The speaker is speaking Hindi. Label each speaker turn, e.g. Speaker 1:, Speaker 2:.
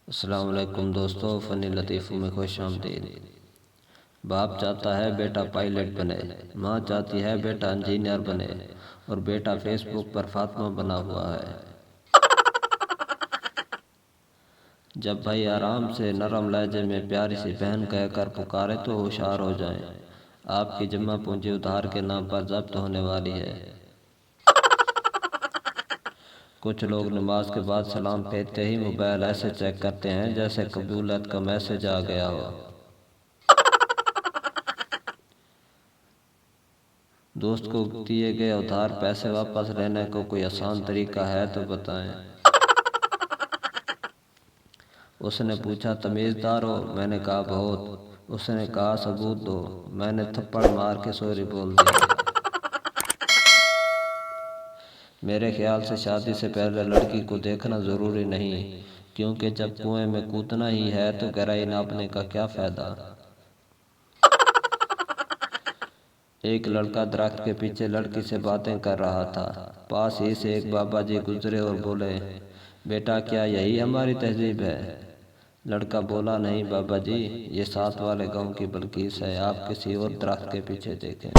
Speaker 1: अस्सलाम वालेकुम दोस्तों, फ़नी लतीफ़ों में खुश आमदीद। बाप चाहता है बेटा पायलट बने, माँ चाहती है बेटा इंजीनियर बने और बेटा फेसबुक पर फातिमा बना हुआ है। जब भाई आराम से नरम लहजे में प्यारी सी बहन कहकर पुकारे तो होशियार हो जाएं, आपकी जमा पूंजी उधार के नाम पर जब्त होने वाली है। कुछ लोग नमाज के बाद सलाम फेरते ही मोबाइल ऐसे चेक करते हैं जैसे कबूलियत का मैसेज आ गया हो। दोस्त को दिए गए उधार पैसे वापस लेने को कोई आसान तरीका है तो बताएं। उसने पूछा तमीज़दार हो? मैंने कहा बहुत। उसने कहा सबूत दो। मैंने थप्पड़ मार के सॉरी बोल दिया। मेरे ख्याल से शादी से पहले लड़की को देखना ज़रूरी नहीं, क्योंकि जब कुएं में कूदना ही है तो गहराई नापने का क्या फ़ायदा। एक लड़का दरख्त के पीछे लड़की से बातें कर रहा था। पास ही से एक बाबा जी गुजरे और बोले, बेटा क्या यही हमारी तहजीब है? लड़का बोला, नहीं बाबा जी, ये साथ वाले गांव की बल्कीस है, आप किसी और दरख्त के पीछे देखें।